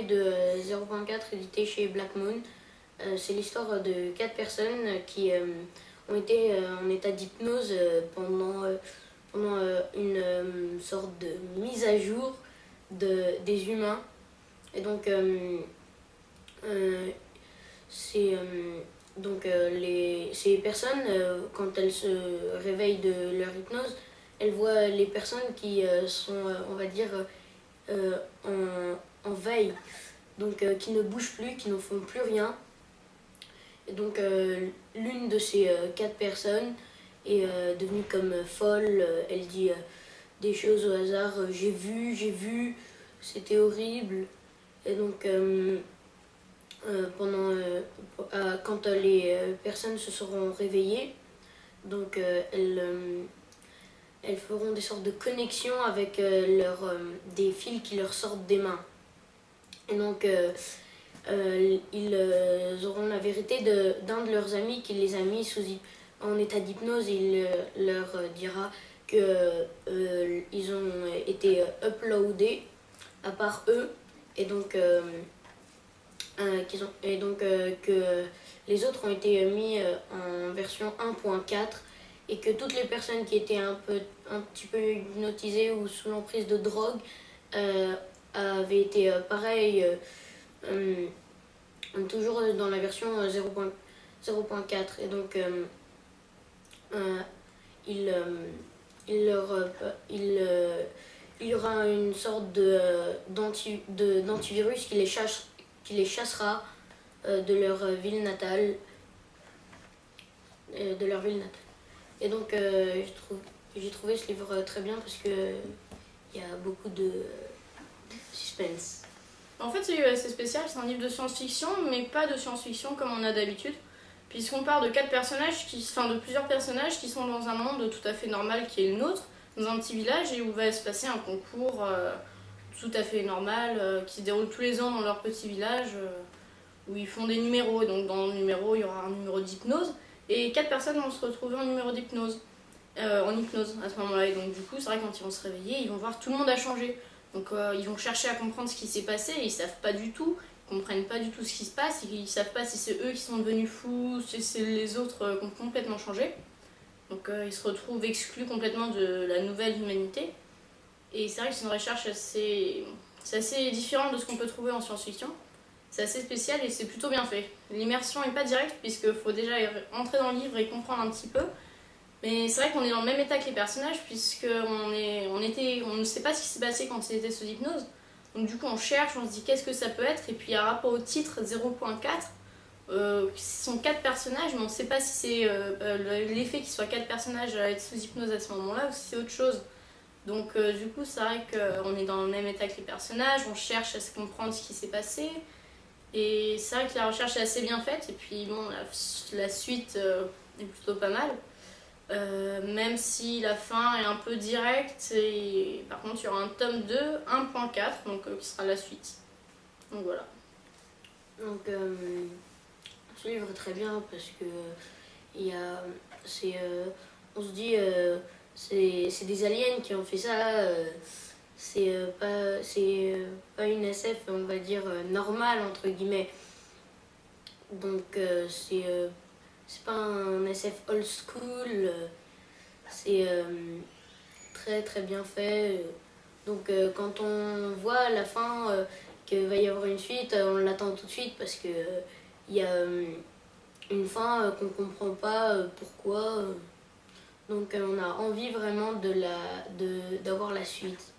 de 0.4 édité chez Black Moon. C'est l'histoire de 4 personnes qui ont été en état d'hypnose pendant une sorte de mise à jour des humains. Et donc, ces personnes, quand elles se réveillent de leur hypnose, elles voient les personnes qui sont, on va dire, en veille, donc qui ne bougent plus, qui ne font plus rien. Et donc l'une de ces 4 personnes est devenue comme folle. Elle dit des choses au hasard. J'ai vu, c'était horrible. Et donc quand les personnes se seront réveillées, donc elles feront des sortes de connexions avec des fils qui leur sortent des mains. Et donc ils auront la vérité d'un de leurs amis qui les a mis en état d'hypnose. Il leur dira qu'ils ont été uploadés à part eux, et donc que les autres ont été mis en version 1.4, et que toutes les personnes qui étaient un petit peu hypnotisées ou sous l'emprise de drogue avaient été pareil, toujours dans la version 0.4. Et donc il y aura une sorte d'antivirus qui les chassera de leur ville natale. Et donc j'ai trouvé ce livre très bien parce que il y a beaucoup de suspense. En fait, c'est assez spécial, c'est un livre de science-fiction, mais pas de science-fiction comme on a d'habitude, puisqu'on part de plusieurs personnages qui sont dans un monde tout à fait normal qui est le nôtre, dans un petit village, et où va se passer un concours tout à fait normal qui se déroule tous les ans dans leur petit village, où ils font des numéros. Et donc dans le numéro, il y aura un numéro d'hypnose, et 4 personnes vont se retrouver en numéro d'hypnose, en hypnose à ce moment-là. Et donc du coup, c'est vrai, quand ils vont se réveiller, ils vont voir tout le monde a changé. Donc ils vont chercher à comprendre ce qui s'est passé, et ils savent pas du tout, ils comprennent pas du tout ce qui se passe, ils savent pas si c'est eux qui sont devenus fous, si c'est les autres qui ont complètement changé. Donc ils se retrouvent exclus complètement de la nouvelle humanité. Et c'est vrai que c'est une recherche assez différente de ce qu'on peut trouver en science-fiction. C'est assez spécial et c'est plutôt bien fait. L'immersion n'est pas directe, puisqu'il faut déjà entrer dans le livre et comprendre un petit peu. Mais c'est vrai qu'on est dans le même état que les personnages, puisqu'on ne sait pas ce qui s'est passé quand ils étaient sous hypnose. Donc du coup on cherche, on se dit qu'est-ce que ça peut être, et puis à rapport au titre 0.4, ce sont 4 personnages, mais on ne sait pas si c'est l'effet qu'il soit 4 personnages à être sous hypnose à ce moment-là, ou si c'est autre chose. Donc du coup c'est vrai qu'on est dans le même état que les personnages, on cherche à se comprendre ce qui s'est passé. Et c'est vrai que la recherche est assez bien faite, et puis bon, la suite est plutôt pas mal. Même si la fin est un peu directe, et par contre il y aura un tome 2, 1.4, donc qui sera la suite. Donc voilà. Donc ce livre est très bien parce que on se dit c'est des aliens qui ont fait ça. C'est pas une SF, on va dire, normale entre guillemets. Donc c'est pas un SF old school, c'est très très bien fait. Donc quand on voit à la fin qu'il va y avoir une suite, on l'attend tout de suite parce que il y a une fin qu'on comprend pas pourquoi. Donc on a envie vraiment d'avoir la suite.